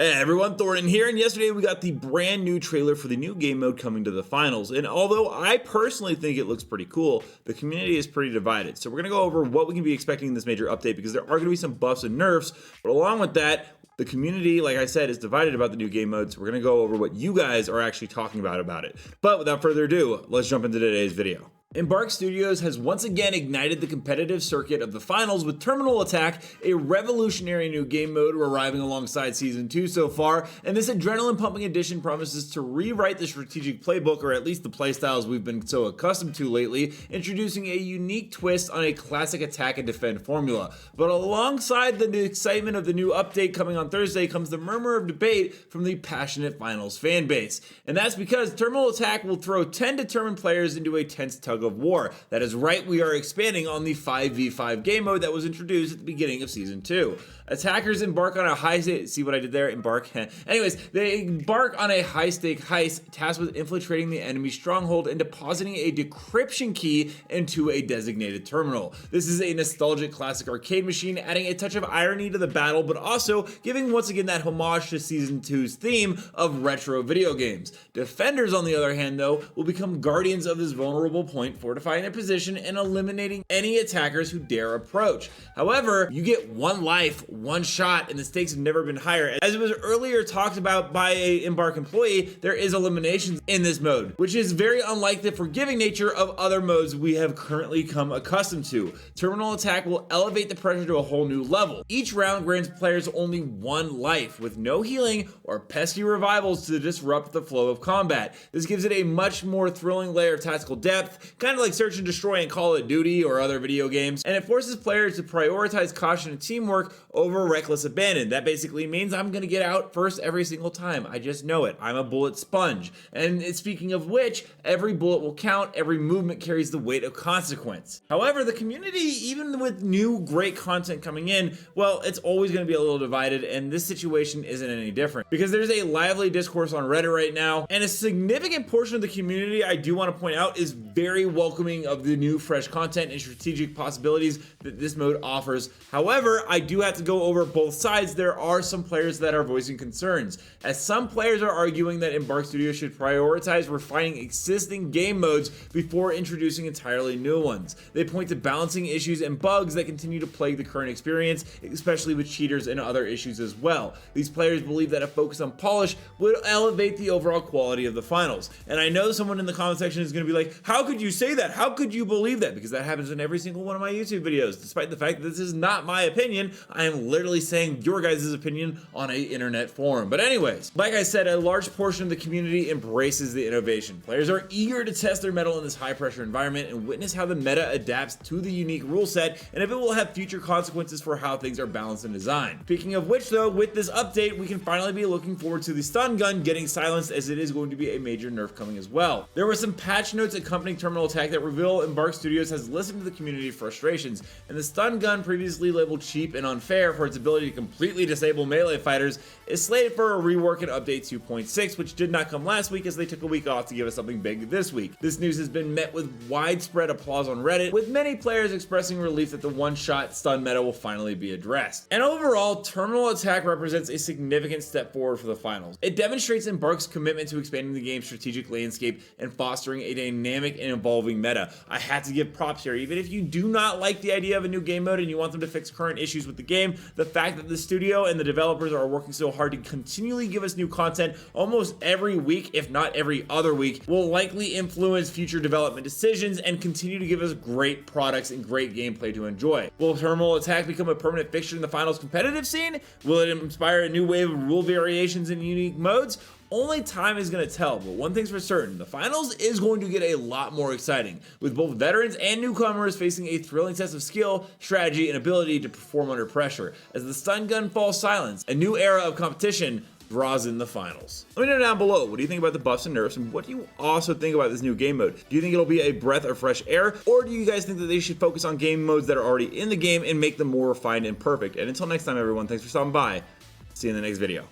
Hey everyone, Thordan here, and yesterday we got the brand new trailer for the new game mode coming to the finals. And although I personally think it looks pretty cool, the community is pretty divided. So we're going to go over what we can be expecting in this major update because there are going to be some buffs and nerfs, but along with that, the community, like I said, is divided about the new game mode, so we're going to go over what you guys are actually talking about it. But without further ado, let's jump into today's video. Embark Studios has once again ignited the competitive circuit of the finals with Terminal Attack, a revolutionary new game mode arriving alongside Season 2 so far, and this adrenaline-pumping edition promises to rewrite the strategic playbook, or at least the playstyles we've been so accustomed to lately, introducing a unique twist on a classic attack and defend formula. But alongside the excitement of the new update coming on Thursday comes the murmur of debate from the passionate finals fanbase. And that's because Terminal Attack will throw 10 determined players into a tense tug of war. That is right, we are expanding on the 5v5 game mode that was introduced at the beginning of Season 2. Attackers embark on a see what I did there? Embark? Anyways, they embark on a high-stake heist tasked with infiltrating the enemy stronghold and depositing a decryption key into a designated terminal. This is a nostalgic classic arcade machine, adding a touch of irony to the battle, but also giving once again that homage to Season 2's theme of retro video games. Defenders, on the other hand, though, will become guardians of this vulnerable point, fortifying their position and eliminating any attackers who dare approach. However, you get one life, one shot, and the stakes have never been higher. As it was earlier talked about by a Embark employee, there is eliminations in this mode, which is very unlike the forgiving nature of other modes we have currently come accustomed to. Terminal Attack will elevate the pressure to a whole new level. Each round grants players only one life, with no healing or pesky revivals to disrupt the flow of combat. This gives it a much more thrilling layer of tactical depth, kind of like Search and Destroy in Call of Duty or other video games, and it forces players to prioritize caution and teamwork over reckless abandon. That basically means I'm gonna get out first every single time. I just know it. I'm a bullet sponge. And speaking of which, every bullet will count, every movement carries the weight of consequence. However, the community, even with new great content coming in, well, it's always gonna be a little divided, and this situation isn't any different. Because there's a lively discourse on Reddit right now, and a significant portion of the community, I do want to point out, is very welcoming of the new fresh content and strategic possibilities that this mode offers. However, I do have to go over both sides. There are some players that are voicing concerns, as some players are arguing that Embark Studios should prioritize refining existing game modes before introducing entirely new ones. They point to balancing issues and bugs that continue to plague the current experience, especially with cheaters and other issues as well. These players believe that a focus on polish would elevate the overall quality of the finals. And I know someone in the comment section is going to be like, how could you say that? How could you believe that? Because that happens in every single one of my YouTube videos. Despite the fact that this is not my opinion, I am literally saying your guys' opinion on a internet forum. But anyways, like I said, a large portion of the community embraces the innovation. Players are eager to test their mettle in this high pressure environment and witness how the meta adapts to the unique rule set and if it will have future consequences for how things are balanced and designed. Speaking of which though, with this update, we can finally be looking forward to the stun gun getting silenced, as it is going to be a major nerf coming as well. There were some patch notes accompanying Terminal Attack that reveal Embark Studios has listened to the community frustrations, and the stun gun, previously labeled cheap and unfair for its ability to completely disable melee fighters, is slated for a rework in Update 2.6, which did not come last week as they took a week off to give us something big this week. This news has been met with widespread applause on Reddit, with many players expressing relief that the one-shot stun meta will finally be addressed. And overall, Terminal Attack represents a significant step forward for the finals. It demonstrates Embark's commitment to expanding the game's strategic landscape and fostering a dynamic and evolving meta. I had to give props here. Even if you do not like the idea of a new game mode and you want them to fix current issues with the game, the fact that the studio and the developers are working so hard to continually give us new content almost every week, if not every other week, will likely influence future development decisions and continue to give us great products and great gameplay to enjoy. Will Terminal Attack become a permanent fixture in the finals competitive scene? Will it inspire a new wave of rule variations and unique modes? Only time is going to tell, but one thing's for certain, the finals is going to get a lot more exciting, with both veterans and newcomers facing a thrilling test of skill, strategy, and ability to perform under pressure. As the stun gun falls silent, a new era of competition draws in the finals. Let me know down below, what do you think about the buffs and nerfs, and what do you also think about this new game mode? Do you think it'll be a breath of fresh air, or do you guys think that they should focus on game modes that are already in the game and make them more refined and perfect? And until next time, everyone, thanks for stopping by. See you in the next video.